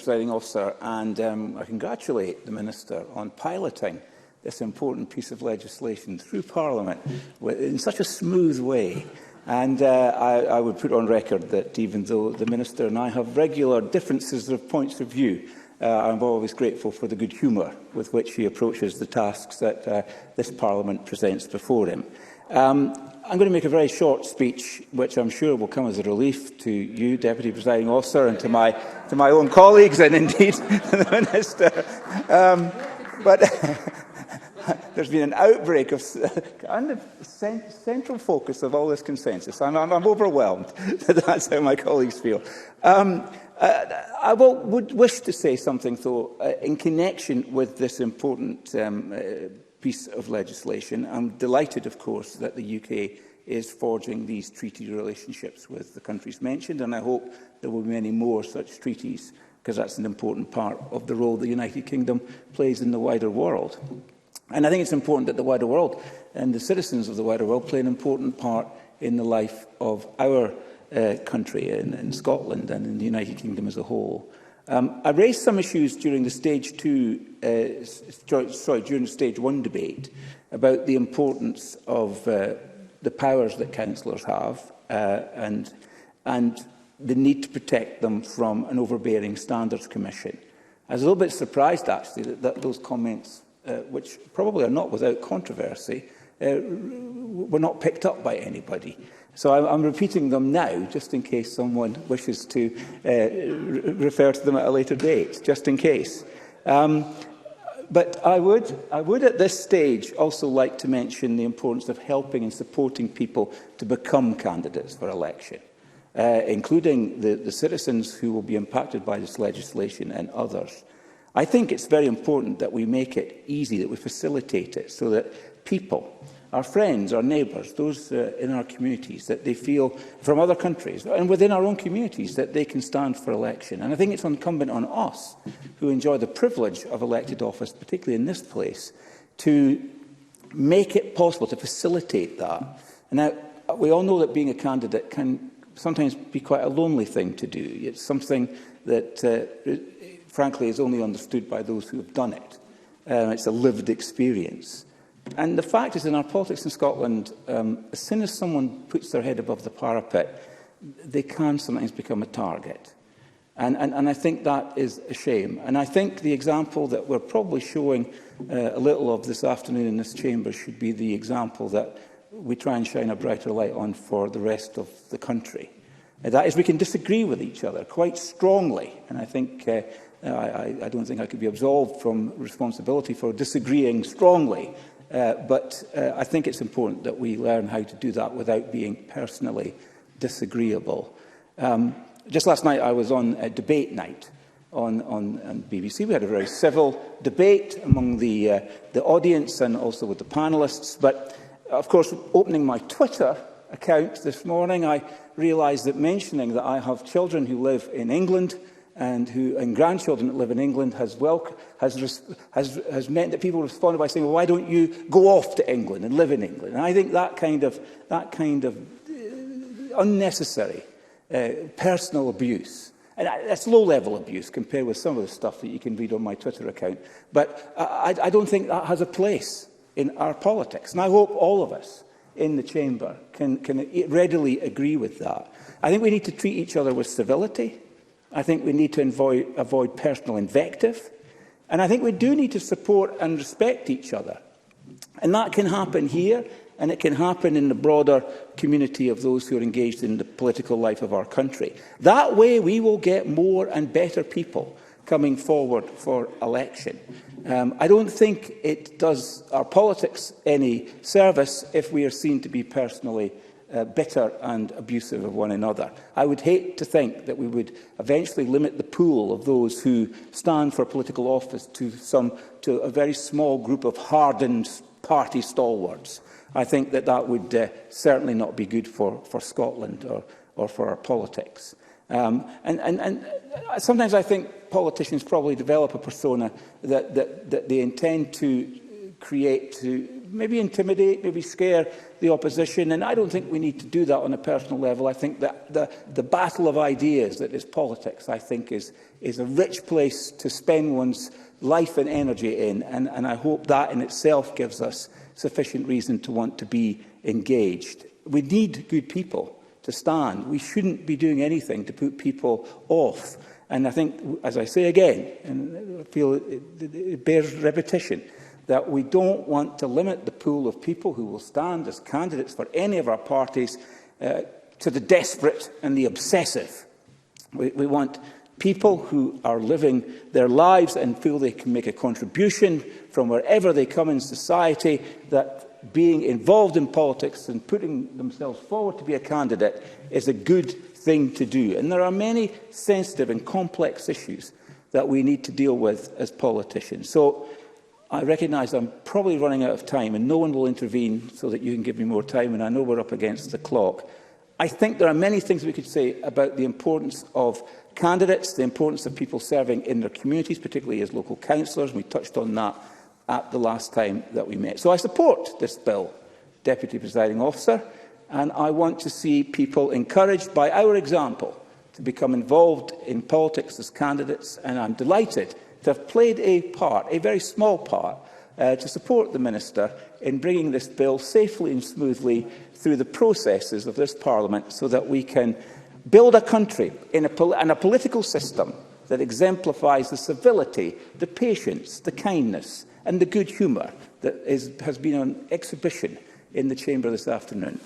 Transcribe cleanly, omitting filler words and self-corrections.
Presiding Officer, and I congratulate the Minister on piloting this important piece of legislation through Parliament in such a smooth way. And I would put on record that even though the Minister and I have regular differences of points of view, I'm always grateful for the good humour with which he approaches the tasks that this Parliament presents before him. I'm going to make a very short speech, which I'm sure will come as a relief to you, Deputy Presiding Officer, and to my own colleagues, and indeed the Minister. But there's been an outbreak of central focus of all this consensus. I'm overwhelmed. That's how my colleagues feel. I would wish to say something, though, in connection with this important piece of legislation. I'm delighted, of course, that the UK is forging these treaty relationships with the countries mentioned, and I hope there will be many more such treaties, because that's an important part of the role the United Kingdom plays in the wider world. And I think it's important that the wider world and the citizens of the wider world play an important part in the life of our country, in Scotland and in the United Kingdom as a whole. I raised some issues during the during the Stage 1 debate about the importance of the powers that councillors have and the need to protect them from an overbearing standards commission. I was a little bit surprised, actually, that those comments, which probably are not without controversy, were not picked up by anybody. So I'm repeating them now, just in case someone wishes to refer to them at a later date, just in case. But I would at this stage also like to mention the importance of helping and supporting people to become candidates for election, including the citizens who will be impacted by this legislation and others. I think it's very important that we make it easy, that we facilitate it, so that people, our friends, our neighbours, those in our communities, that they feel from other countries and within our own communities that they can stand for election. And I think it's incumbent on us, who enjoy the privilege of elected office, particularly in this place, to make it possible to facilitate that. And now, we all know that being a candidate can sometimes be quite a lonely thing to do. It's something that, frankly, is only understood by those who have done it. It's a lived experience. And the fact is, in our politics in Scotland, as soon as someone puts their head above the parapet, they can sometimes become a target. And I think that is a shame. And I think the example that we're probably showing a little of this afternoon in this chamber should be the example that we try and shine a brighter light on for the rest of the country. That is, we can disagree with each other quite strongly. And I think I don't think I could be absolved from responsibility for disagreeing strongly. But I think it's important that we learn how to do that without being personally disagreeable. Just last night I was on a debate night on BBC. We had a very civil debate among the audience and also with the panellists. But, of course, opening my Twitter account this morning, I realised that mentioning that I have children who live in England and grandchildren that live in England has meant that people responded by saying, well, why don't you go off to England and live in England? And I think that kind of unnecessary personal abuse, and that's low-level abuse compared with some of the stuff that you can read on my Twitter account, but I don't think that has a place in our politics. And I hope all of us in the chamber can readily agree with that. I think we need to treat each other with civility. I think we need to avoid personal invective. And I think we do need to support and respect each other. And that can happen here, and it can happen in the broader community of those who are engaged in the political life of our country. That way we will get more and better people coming forward for election. I don't think it does our politics any service if we are seen to be personally bitter and abusive of one another. I would hate to think that we would eventually limit the pool of those who stand for political office to a very small group of hardened party stalwarts. I think that would certainly not be good for Scotland or for our politics. And sometimes I think politicians probably develop a persona that they intend to create to maybe intimidate, maybe scare the opposition. And I don't think we need to do that on a personal level. I think that the battle of ideas that is politics, I think, is a rich place to spend one's life and energy in. And I hope that in itself gives us sufficient reason to want to be engaged. We need good people to stand. We shouldn't be doing anything to put people off. And I think, as I say again, and I feel it bears repetition, that we don't want to limit the pool of people who will stand as candidates for any of our parties to the desperate and the obsessive. We want people who are living their lives and feel they can make a contribution from wherever they come in society, that being involved in politics and putting themselves forward to be a candidate is a good thing to do. And there are many sensitive and complex issues that we need to deal with as politicians. So I recognise I'm probably running out of time and no one will intervene so that you can give me more time, and I know we're up against the clock. I think there are many things we could say about the importance of candidates, the importance of people serving in their communities, particularly as local councillors. We touched on that at the last time that we met. So I support this bill, Deputy Presiding Officer, and I want to see people encouraged by our example to become involved in politics as candidates, and I'm delighted to have played a part, a very small part, to support the Minister in bringing this bill safely and smoothly through the processes of this Parliament so that we can build a country and a political system that exemplifies the civility, the patience, the kindness and the good humour that has been on exhibition in the Chamber this afternoon.